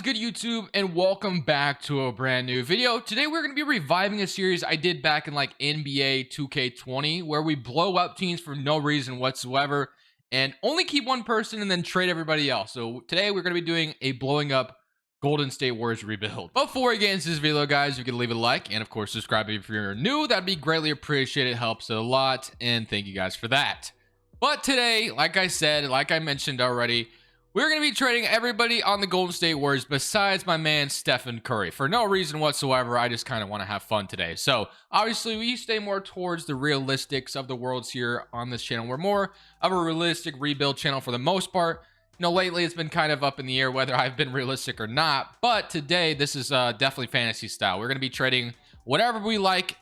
is good, YouTube, and welcome back to a brand new video. Today we're going to be reviving a series I did back in like NBA 2K20 where we blow up teams for no reason whatsoever and only keep one person and then trade everybody else. So today we're going to be doing a blowing up Golden State Warriors rebuild. Before we get into this video, guys, you can leave a like and of course subscribe if you're new. That'd be greatly appreciated. It helps a lot, and thank you guys for that. But today, like I said, like I mentioned already, we're going to be trading everybody on the Golden State Warriors besides my man Stephen Curry. For no reason whatsoever, I just kind of want to have fun today. So, obviously, we stay more towards the realistics of the worlds here on this channel. We're more of a realistic rebuild channel for the most part. You know, lately it's been kind of up in the air whether I've been realistic or not. But today, this is definitely fantasy style. We're going to be trading whatever we like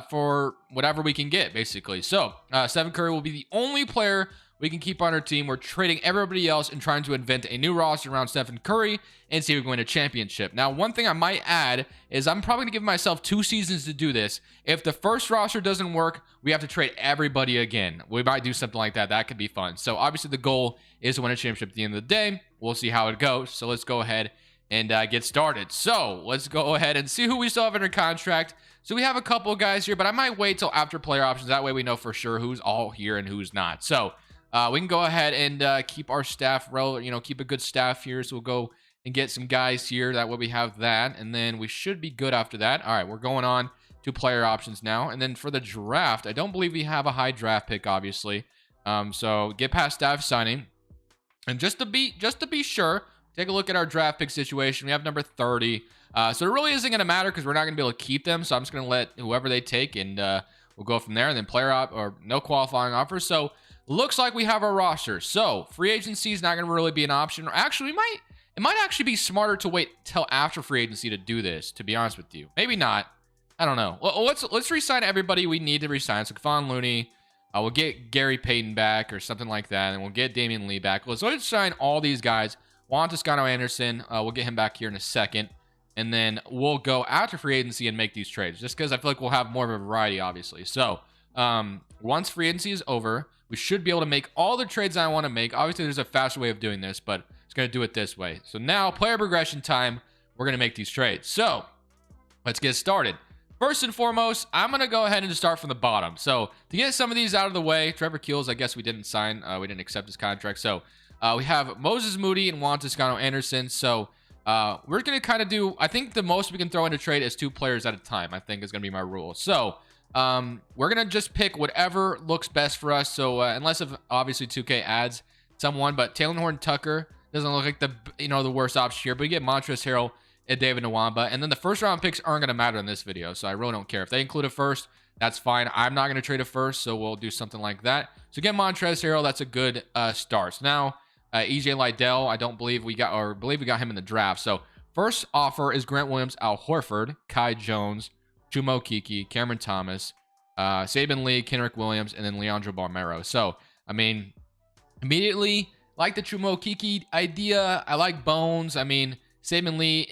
for whatever we can get, basically. So, Stephen Curry will be the only player we can keep on our team. We're trading everybody else and trying to invent a new roster around Stephen Curry and see if we can win a championship. Now, one thing I might add is I'm probably going to give myself 2 seasons to do this. If the first roster doesn't work, we have to trade everybody again. We might do something like that. That could be fun. So, obviously, the goal is to win a championship at the end of the day. We'll see how it goes. So, let's go ahead and get started. So, let's go ahead and see who we still have under contract. So, we have a couple guys here, but I might wait till after player options. That way, we know for sure who's all here and who's not. So, we can go ahead and keep our staff, keep a good staff here. So we'll go and get some guys here. That way we have that. And then we should be good after that. All right, we're going on to player options now. And then for the draft, I don't believe we have a high draft pick, obviously. So get past staff signing. And just to be sure, take a look at our draft pick situation. We have number 30. So it really isn't going to matter because we're not going to be able to keep them. So I'm just going to let whoever they take and we'll go from there. And then player op or no qualifying offers. So looks like we have our roster. So free agency is not going to really be an option. Or actually, it might actually be smarter to wait till after free agency to do this, to be honest with you. Maybe not. I don't know. Well, let's re-sign everybody we need to re-sign. So Kevon Looney, we'll get Gary Payton back or something like that, and we'll get Damian Lee back. Let's sign all these guys. Juan Toscano Anderson, we'll get him back here in a second. And then we'll go after free agency and make these trades, just because I feel like we'll have more of a variety, obviously. So once free agency is over, we should be able to make all the trades I want to make. Obviously, there's a faster way of doing this, but it's going to do it this way. So now, player progression time, we're going to make these trades. So let's get started. First and foremost, I'm going to go ahead and just start from the bottom. So to get some of these out of the way, Trevor Keels, I guess we didn't sign. We didn't accept his contract. So we have Moses Moody and Juan Toscano Anderson. So we're going to kind of do, I think the most we can throw into trade is 2 players at a time, I think is going to be my rule. So we're gonna just pick whatever looks best for us. So unless if obviously 2K adds someone, but Taylor Horn Tucker doesn't look like the worst option here. But we get Montrezl Harrell and David Nwaba, and then the first round picks aren't gonna matter in this video, so I really don't care if they include a first. That's fine. I'm not gonna trade a first, so we'll do something like that. So get Montrezl Harrell. That's a good start. So now EJ Liddell, I don't believe we got, or believe we got him in the draft. So first offer is Grant Williams, Al Horford, Kai Jones, Chumo Kiki, Cameron Thomas, Saben Lee, Kenrick Williams, and then Leandro Balmero. So, I mean, immediately like the Chumo Kiki idea. I like Bones. I mean, Saben Lee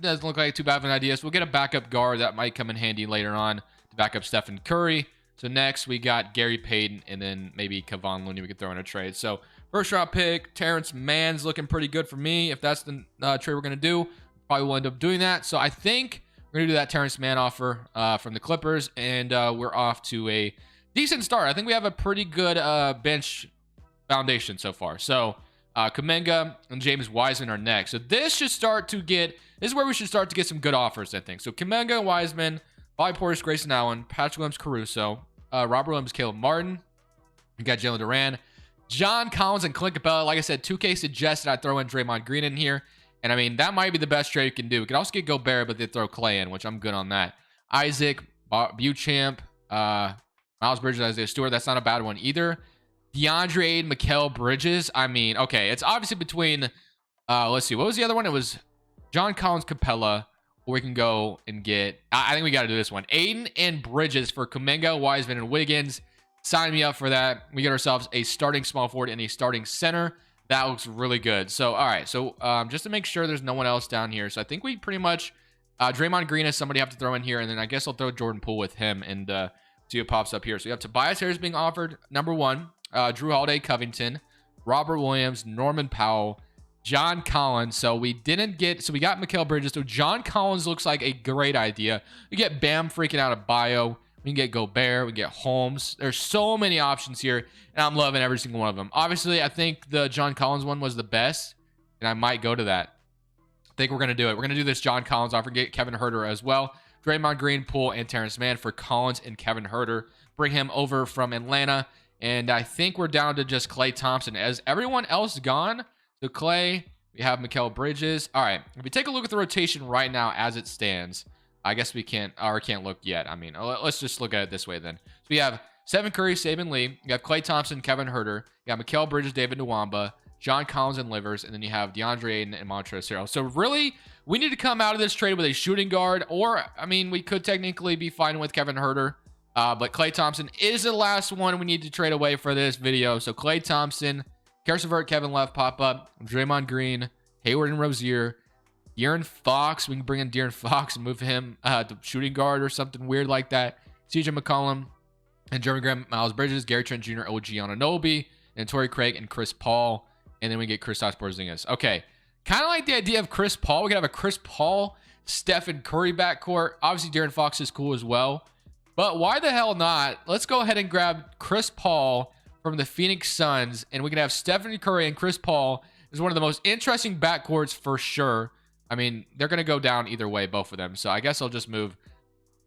doesn't look like too bad of an idea. So we'll get a backup guard that might come in handy later on to back up Stephen Curry. So next we got Gary Payton and then maybe Kevon Looney we could throw in a trade. So first round pick, Terrence Mann's looking pretty good for me. If that's the trade we're going to do, probably will end up doing that. So I think we're going to do that Terrence Mann offer from the Clippers, and we're off to a decent start. I think we have a pretty good bench foundation so far. So Kuminga and James Wiseman are next. So this is where we should start to get some good offers, I think. So Kuminga, Wiseman, Bobby Portis, Grayson Allen, Patrick Williams, Caruso, Robert Williams, Caleb Martin. We got Jalen Duran, John Collins, and Clint Capella. Like I said, 2K suggested I throw in Draymond Green in here. And I mean, that might be the best trade you can do. We can also get Gobert, but they throw Clay in, which I'm good on that. Isaac, Beauchamp, Miles Bridges, Isaiah Stewart. That's not a bad one either. DeAndre Ayton, Mikal Bridges. I mean, okay, it's obviously between, let's see, what was the other one? It was John Collins, Capella, or we can go and get, I think we got to do this one. Ayton and Bridges for Kuminga, Wiseman, and Wiggins. Sign me up for that. We get ourselves a starting small forward and a starting center. That looks really good. So, all right. So, just to make sure there's no one else down here. So, I think we pretty much, Draymond Green is somebody I have to throw in here. And then I guess I'll throw Jordan Poole with him and see what pops up here. So, you have Tobias Harris being offered, number 1. Drew Holiday, Covington. Robert Williams, Norman Powell, John Collins. So we didn't get, so we got Mikal Bridges. So John Collins looks like a great idea. We get Bam freaking out of bio. We can get Gobert. We get Holmes. There's so many options here, and I'm loving every single one of them. Obviously, I think the John Collins one was the best, and I might go to that. I think we're going to do it. We're going to do this John Collins offer, get Kevin Huerter as well. Draymond Green, Poole, and Terrence Mann for Collins and Kevin Huerter. Bring him over from Atlanta. And I think we're down to just Klay Thompson. As everyone else gone, so Klay, we have Mikal Bridges. All right, if we take a look at the rotation right now as it stands, I guess we can't look yet. I mean, let's just look at it this way then. So we have Stephen Curry, Saban Lee. You have Klay Thompson, Kevin Huerter. You got Mikal Bridges, David Nwaba, John Collins, and Livers. And then you have DeAndre Ayton and Montrezl Harrell. So really, we need to come out of this trade with a shooting guard. Or, I mean, we could technically be fine with Kevin Huerter. But Klay Thompson is the last one we need to trade away for this video. So Klay Thompson, Karis LeVert, Kevin Love pop up, Draymond Green, Hayward and Rozier, De'Aaron Fox. We can bring in De'Aaron Fox and move him to shooting guard or something weird like that. CJ McCollum and Jeremy Graham, Miles Bridges, Gary Trent Jr., OG Anunoby, and Torrey Craig and Chris Paul. And then we get Kristaps Porzingis. Okay, kind of like the idea of Chris Paul. We could have a Chris Paul, Stephen Curry backcourt. Obviously, De'Aaron Fox is cool as well. But why the hell not? Let's go ahead and grab Chris Paul from the Phoenix Suns, and we can have Stephen Curry and Chris Paul is one of the most interesting backcourts for sure. I mean, they're going to go down either way, both of them. So I guess I'll just move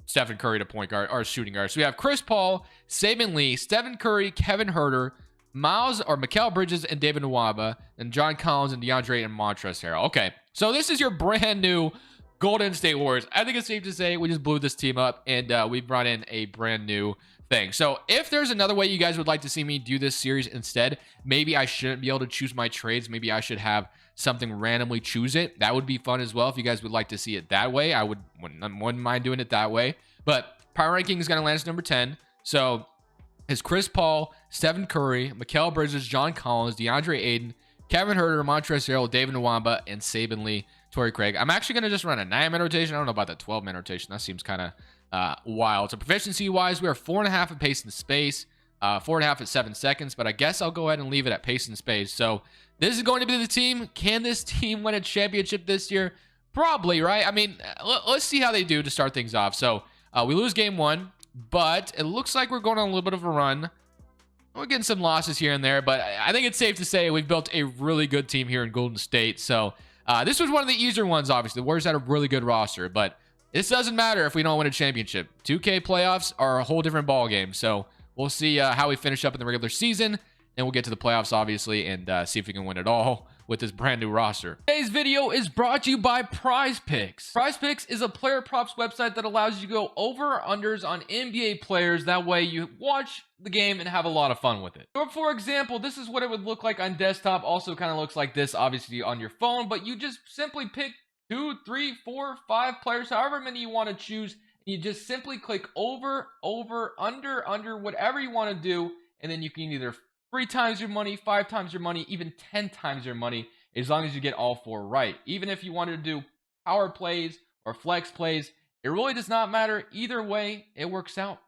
Stephen Curry to point guard or shooting guard. So we have Chris Paul, Saban Lee, Stephen Curry, Kevin Huerter, Mikal Bridges, and David Nwaba, and John Collins and DeAndre and Montrezl Harrell. Okay, so this is your brand new Golden State Warriors. I think it's safe to say we just blew this team up, and we brought in a brand new thing. So if there's another way you guys would like to see me do this series instead, maybe I shouldn't be able to choose my trades. Maybe I should have something randomly choose it. That would be fun as well. If you guys would like to see it that way, I wouldn't mind doing it that way. But power ranking is going to land us number 10. So it's Chris Paul, Stephen Curry, Mikal Bridges, John Collins, DeAndre Ayton, Kevin Huerter, Montrezl Harrell, David Nwaba, and Saban Lee, Torrey Craig. I'm actually going to just run a 9-man rotation. I don't know about the 12-man rotation. That seems kind of wild. So proficiency-wise, we are 4.5 at pace and space, 4.5 at 7 seconds, but I guess I'll go ahead and leave it at pace and space. So this is going to be the team. Can this team win a championship this year? Probably, right? I mean, let's see how they do to start things off. So we lose game 1, but it looks like we're going on a little bit of a run. We're getting some losses here and there, but I think it's safe to say we've built a really good team here in Golden State. So this was one of the easier ones, obviously. The Warriors had a really good roster, but this doesn't matter if we don't win a championship. 2K playoffs are a whole different ballgame. So we'll see how we finish up in the regular season, and we'll get to the playoffs, obviously, and see if we can win it all with this brand new roster. Today's video is brought to you by Prize Picks. Prize Picks is a player props website that allows you to go over or unders on NBA players. That way you watch the game and have a lot of fun with it. So for example, this is what it would look like on desktop. Also kind of looks like this, obviously, on your phone, but you just simply pick 2, 3, 4, 5 players, however many you want to choose. You just simply click over, under, whatever you want to do, and then you can either 3 times your money, 5 times your money, even 10 times your money, as long as you get all 4 right. Even if you wanted to do power plays or flex plays, it really does not matter. Either way, it works out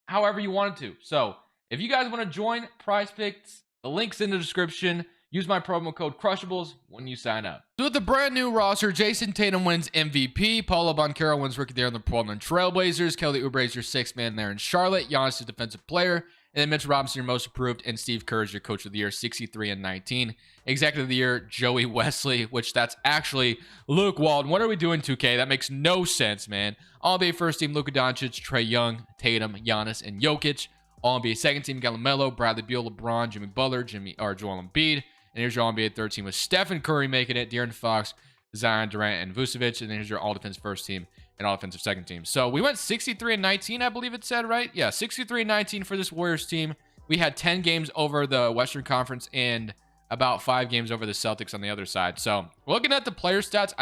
however you want it to. So if you guys want to join Prize Picks, the link's in the description. Use my promo code Crushables when you sign up. So with the brand new roster, Jason Tatum wins MVP. Paulo Banchero wins Rookie there in the Portland Trailblazers. Kelly Oubre is your 6th man there in Charlotte. Giannis is defensive player. And then Mitchell Robinson, your most approved. And Steve Kerr is your coach of the year, 63-19. Executive of the year, Joey Wesley, which that's actually Luke Walton. What are we doing, 2K? That makes no sense, man. All-NBA first team, Luka Doncic, Trae Young, Tatum, Giannis, and Jokic. All-NBA second team, got LaMelo, Bradley Beal, LeBron, Jimmy Butler, Joel Embiid. And here's your All-NBA third team with Stephen Curry making it, De'Aaron Fox, Zion, Durant, and Vucevic. And then here's your all-defense first team and all-defensive second team. So we went 63-19, I believe it said, right? Yeah, 63-19 for this Warriors team. We had 10 games over the Western Conference and about 5 games over the Celtics on the other side. So looking at the player stats,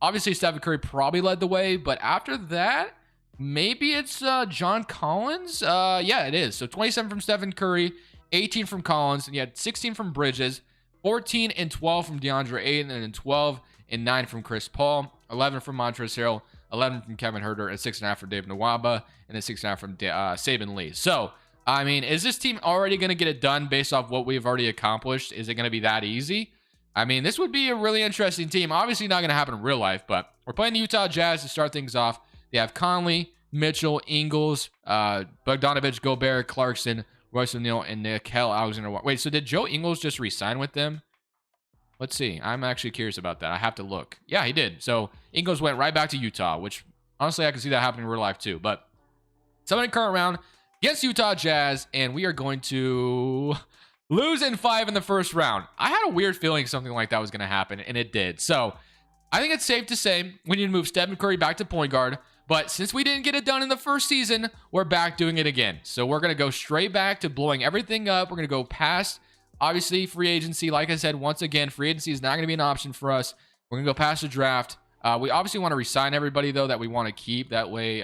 obviously Stephen Curry probably led the way, but after that, maybe it's John Collins. Yeah, it is. So 27 from Stephen Curry, 18 from Collins, and you had 16 from Bridges, 14 and 12 from DeAndre Ayton, and then 12 and 9 from Chris Paul, 11 from Montrezl Harrell, 11 from Kevin Huerter, and 6.5 from David Nwaba, and then 6.5 from Saban Lee. So, I mean, is this team already going to get it done based off what we've already accomplished? Is it going to be that easy? I mean, this would be a really interesting team. Obviously not going to happen in real life, but we're playing the Utah Jazz to start things off. They have Conley, Mitchell, Ingles, Bogdanovich, Gobert, Clarkson, Royce O'Neal, and Nickeil Alexander. Wait, so did Joe Ingles just re-sign with them? Let's see. I'm actually curious about that. I have to look. Yeah, he did. So Ingles went right back to Utah, which honestly I can see that happening in real life too. But something current round against Utah Jazz, and we are going to lose in 5 in the first round. I had a weird feeling something like that was going to happen, and it did. So I think it's safe to say we need to move Stephen Curry back to point guard. But since we didn't get it done in the first season, we're back doing it again. So we're going to go straight back to blowing everything up. We're going to go past, obviously, free agency. Like I said, once again, free agency is not going to be an option for us. We're going to go past the draft. We obviously want to resign everybody, though, that we want to keep. That way,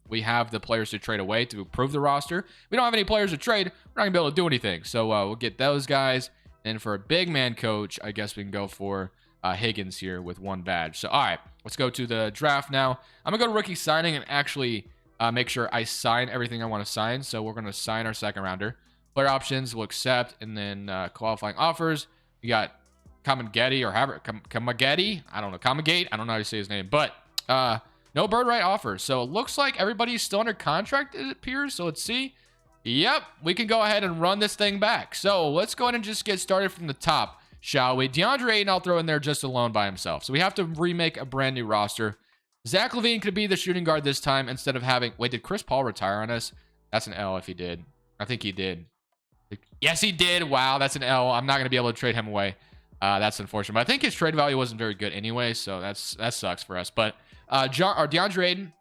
we have the players to trade away to improve the roster. We don't have any players to trade. We're not going to be able to do anything. So we'll get those guys. And for a big man coach, I guess we can go for Higgins here with 1 badge. So, all right, let's go to the draft now. I'm going to go to rookie signing and actually make sure I sign everything I want to sign. So we're going to sign our second rounder. Player options, we'll accept, and then qualifying offers. We got Kamageti or Kamageti. I don't know. Kamagate. I don't know how to say his name, but no bird right offers. So it looks like everybody's still under contract, it appears. So let's see. Yep, we can go ahead and run this thing back. So let's go ahead and just get started from the top, shall we? DeAndre Ayton, I'll throw in there just alone by himself. So we have to remake a brand new roster. Zach LaVine could be the shooting guard this time instead of having... Wait, did Chris Paul retire on us? That's an L if he did. I think he did. Yes, he did. Wow, that's an L. I'm not going to be able to trade him away. That's unfortunate. But I think his trade value wasn't very good anyway, so that sucks for us. But DeAndre Ayton,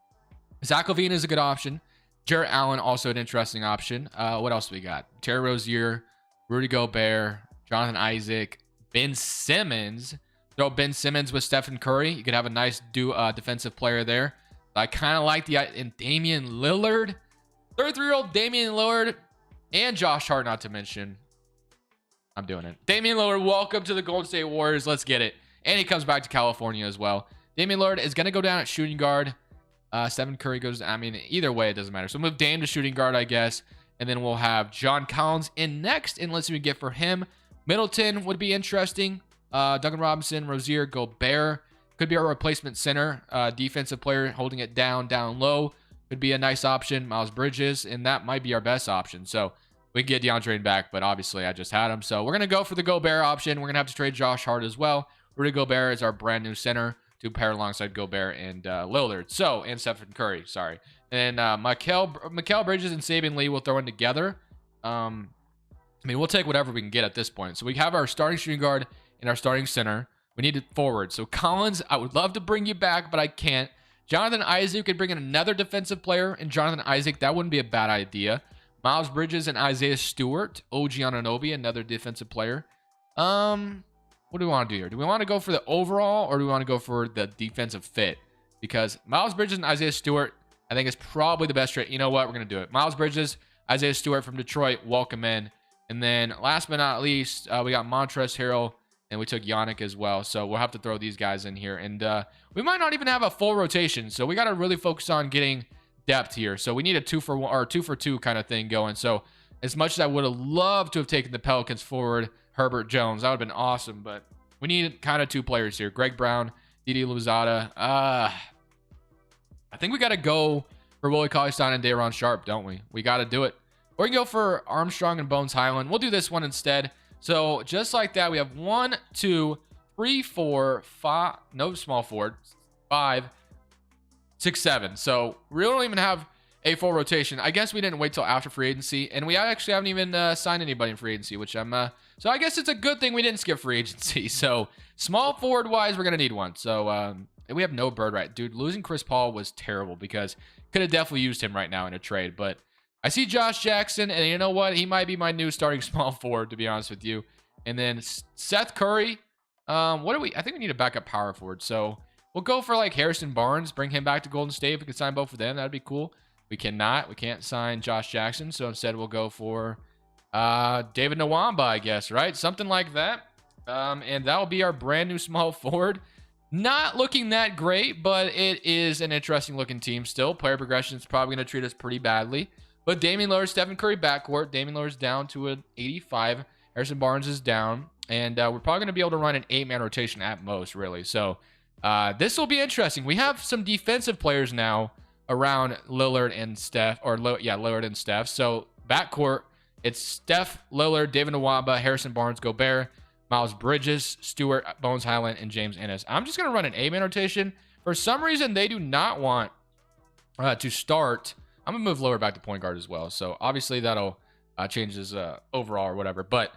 Zach LaVine is a good option. Jarrett Allen, also an interesting option. What else do we got? Terry Rozier, Rudy Gobert, Jonathan Isaac, Ben Simmons. Throw Ben Simmons with Stephen Curry. You could have a nice defensive player there. I kind of like and Damian Lillard. 33-year-old Damian Lillard and Josh Hart, not to mention. I'm doing it. Damian Lillard, welcome to the Golden State Warriors. Let's get it. And he comes back to California as well. Damian Lillard is going to go down at shooting guard. Stephen Curry goes, I mean, either way, it doesn't matter. So move Dame to shooting guard, I guess. And then we'll have John Collins in next. And let's see what we get for him. Middleton would be interesting. Duncan Robinson, Rozier, Gobert. Could be our replacement center. Defensive player holding it down low. Could be a nice option. Miles Bridges. And that might be our best option. So we can get DeAndre back. But obviously, I just had him. So we're going to go for the Gobert option. We're going to have to trade Josh Hart as well. Rudy Gobert is our brand new center to pair alongside Gobert and Lillard. So, and Stephen Curry, sorry. And Mikal Bridges and Saban Lee will throw in together. I mean, we'll take whatever we can get at this point. So we have our starting shooting guard and our starting center. We need it forward. So Collins, I would love to bring you back, but I can't. Jonathan Isaac could bring in another defensive player. And Jonathan Isaac, that wouldn't be a bad idea. Miles Bridges and Isaiah Stewart. OG Anunoby, another defensive player. What do we want to do here? Do we want to go for the overall or do we want to go for the defensive fit? Because Miles Bridges and Isaiah Stewart, I think is probably the best trade. You know what? We're going to do it. Miles Bridges, Isaiah Stewart from Detroit, welcome in. And then last but not least, we got Montrezl Harrell and we took Yannick as well. So we'll have to throw these guys in here. And we might not even have a full rotation. So we got to really focus on getting depth here. So we need a 2-for-1 or 2-for-2 kind of thing going. So as much as I would have loved to have taken the Pelicans forward, Herbert Jones, that would have been awesome, but we need kind of 2 players here. Greg Brown, Didi Louzada. I think we got to go for Willie Cauley-Stein and Day'Ron Sharpe, don't we? We got to do it. Or we can go for Armstrong and Bones Highland. We'll do this one instead. So just like that, we have 1, 2, 3, 4, 5. No small forward. 5, 6, 7. So we don't even have a full rotation. I guess we didn't wait till after free agency, and we actually haven't even signed anybody in free agency, which I'm so I guess it's a good thing we didn't skip free agency. So small forward wise, we're gonna need one. So we have no bird right, dude. Losing Chris Paul was terrible because could have definitely used him right now in a trade. But I see Josh Jackson, and you know what? He might be my new starting small forward, to be honest with you. And then Seth Curry. What do we? I think we need a backup power forward. So we'll go for like Harrison Barnes, bring him back to Golden State. If we can sign both of them, that'd be cool. We cannot. We can't sign Josh Jackson. So instead, we'll go for David Nwamba, I guess, right? Something like that. And that'll be our brand new small forward. Not looking that great, but it is an interesting looking team still. Player progression is probably going to treat us pretty badly. But Damian Lillard, Stephen Curry backcourt. Damian Lillard's down to an 85. Harrison Barnes is down. And we're probably going to be able to run an 8-man rotation at most, really. So this will be interesting. We have some defensive players now around Lillard and Steph. Lillard and Steph. So backcourt, it's Steph, Lillard, David Nwaba, Harrison Barnes, Gobert, Miles Bridges, Stewart, Bones Highland, and James Ennis. I'm just going to run an 8-man rotation. For some reason, they do not want to start. I'm going to move Lillard back to point guard as well. So obviously that'll change his overall or whatever. But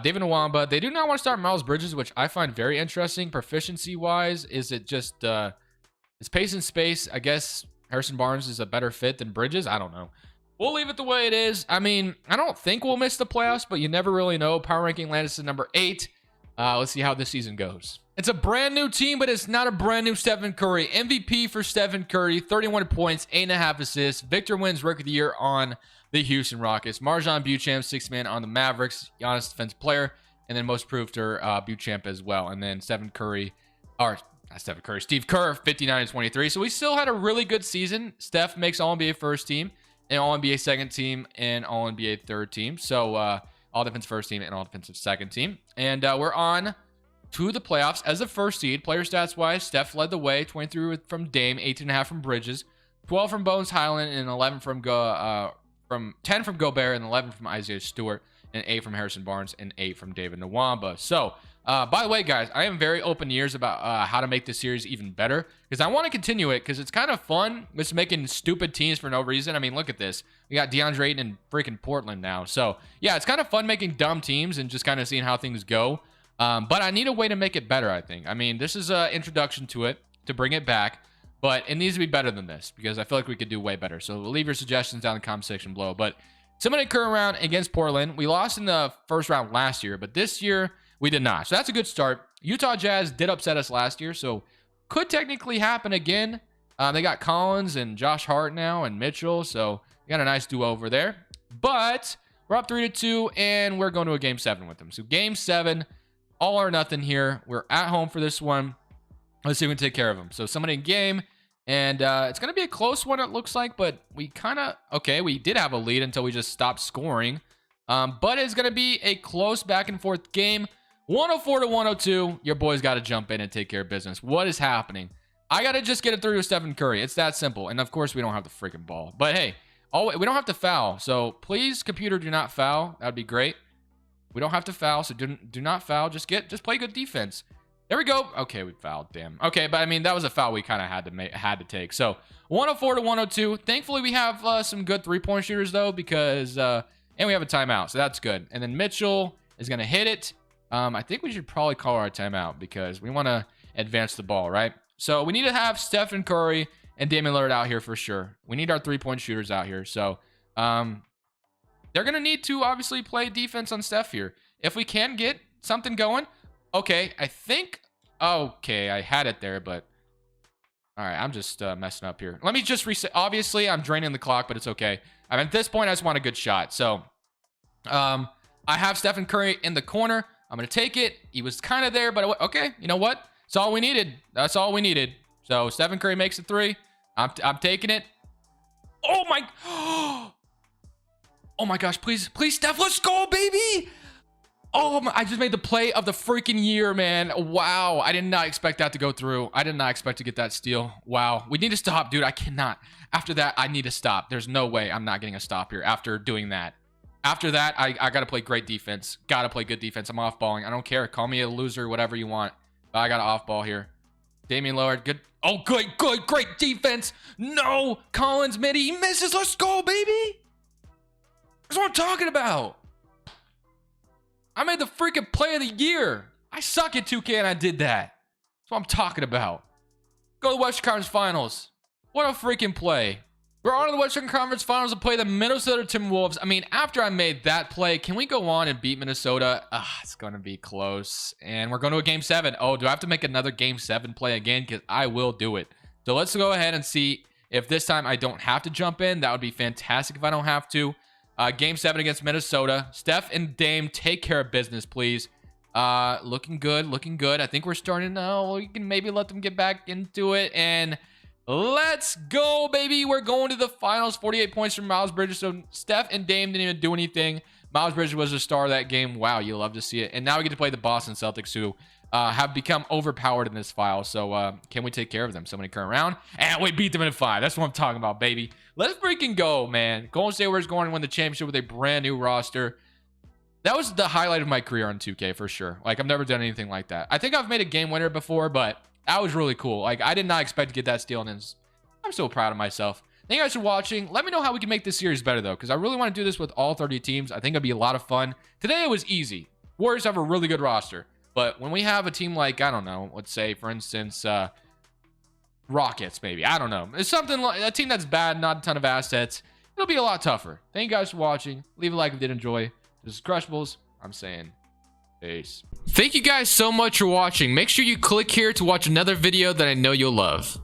David Nwaba, they do not want to start Miles Bridges, which I find very interesting. Proficiency-wise, is it just it's pace and space? I guess Harrison Barnes is a better fit than Bridges. I don't know. We'll leave it the way it is. I mean, I don't think we'll miss the playoffs, but you never really know. Power ranking Landis is number 8. Let's see how this season goes. It's a brand new team, but it's not a brand new Stephen Curry. MVP for Stephen Curry, 31 points, 8.5 assists. Victor wins Rookie of the Year on the Houston Rockets. Marjan Beauchamp, 6th man on the Mavericks. Giannis defensive player, and then most improved Beauchamp as well. And then Steve Kerr, 59 and 23. So we still had a really good season. Steph makes All-NBA first team, and All-NBA second team, and All-NBA third team. So all defense first team and all defensive second team. And we're on to the playoffs as the first seed. Player stats wise, Steph led the way, 23 from Dame, 18.5 from Bridges, 12 from Bones Highland, and 11 from 10 from Gobert, and 11 from Isaiah Stewart, and 8 from Harrison Barnes, and 8 from David Nwaba. So by the way, guys, I am very open ears about how to make this series even better, because I want to continue it, because it's kind of fun just making stupid teams for no reason. I mean, look at this. We got DeAndre Ayton in freaking Portland now. So yeah, it's kind of fun making dumb teams and just kind of seeing how things go. But I need a way to make it better, I think. I mean, this is an introduction to it, to bring it back, but it needs to be better than this, because I feel like we could do way better. So leave your suggestions down in the comment section below. But somebody occur round against Portland. We lost in the first round last year, but this year we did not. So that's a good start. Utah Jazz did upset us last year, so could technically happen again. They got Collins and Josh Hart now and Mitchell, so we got a nice duo over there. But we're up 3-2, and we're going to a game 7 with them. So game 7, all or nothing here. We're at home for this one. Let's see if we can take care of them. So somebody in game, and it's going to be a close one, it looks like, but we kind of, okay, we did have a lead until we just stopped scoring. But it's going to be a close back and forth game. 104-102. Your boys got to jump in and take care of business. What is happening? I got to just get it through to Stephen Curry. It's that simple. And of course, we don't have the freaking ball. But hey, we don't have to foul. So please, computer, do not foul. That would be great. We don't have to foul, so do not foul. Just play good defense. There we go. Okay, we fouled. Damn. Okay, but I mean, that was a foul we kind of had to take. So 104-102. Thankfully, we have some good three-point shooters though, because and we have a timeout, so that's good. And then Mitchell is gonna hit it. I think we should probably call our timeout because we want to advance the ball, right? So we need to have Stephen Curry and Damian Lillard out here for sure. We need our three-point shooters out here. So they're going to need to obviously play defense on Steph here. If we can get something going. Okay, I think... Okay, I had it there, but... All right, I'm just messing up here. Let me just reset. Obviously, I'm draining the clock, but it's okay. I mean, at this point, I just want a good shot. So I have Stephen Curry in the corner. I'm going to take it. He was kind of there, but okay, you know what? That's all we needed. That's all we needed. So Stephen Curry makes a 3. I'm taking it. Oh my... Oh my gosh, please, Steph, let's go, baby. Oh my, I just made the play of the freaking year, man. Wow, I did not expect that to go through. I did not expect to get that steal. Wow, we need to stop, dude. I cannot. After that, I need to stop. There's no way I'm not getting a stop here after doing that. After that, I got to play great defense. Got to play good defense. I'm off-balling. I don't care. Call me a loser, whatever you want. But I got to off-ball here. Damian Lillard, good. Oh, good, great defense. No, Collins, midi, he misses. Let's go, baby. That's what I'm talking about. I made the freaking play of the year. I suck at 2K and I did that. That's what I'm talking about. Go to the Western Conference Finals. What a freaking play. We're on to the Western Conference Finals to play the Minnesota Timberwolves. I mean, after I made that play, can we go on and beat Minnesota? It's going to be close. And we're going to a Game 7. Oh, do I have to make another Game 7 play again? Because I will do it. So let's go ahead and see if this time I don't have to jump in. That would be fantastic if I don't have to. Game 7 against Minnesota. Steph and Dame, take care of business, please. Looking good, looking good. I think we're starting now. We can maybe let them get back into it. And let's go, baby. We're going to the finals. 48 points from Miles Bridges. So Steph and Dame didn't even do anything. Miles Bridges was a star of that game. Wow, you love to see it. And now we get to play the Boston Celtics, who have become overpowered in this file. So can we take care of them? Somebody current round. And we beat them in 5. That's what I'm talking about, baby. Let's freaking go, man. Golden State Warriors going to win the championship with a brand new roster. That was the highlight of my career on 2K for sure. Like, I've never done anything like that. I think I've made a game winner before, but that was really cool. Like, I did not expect to get that steal, and I'm so proud of myself. Thank you guys for watching. Let me know how we can make this series better, though, because I really want to do this with all 30 teams. I think it'd be a lot of fun. Today, it was easy. Warriors have a really good roster, but when we have a team like, I don't know, let's say, for instance, Rockets, maybe. I don't know. It's something like a team that's bad, not a ton of assets. It'll be a lot tougher. Thank you guys for watching. Leave a like if you did enjoy. This is Crushables. I'm saying peace. Thank you guys so much for watching. Make sure you click here to watch another video that I know you'll love.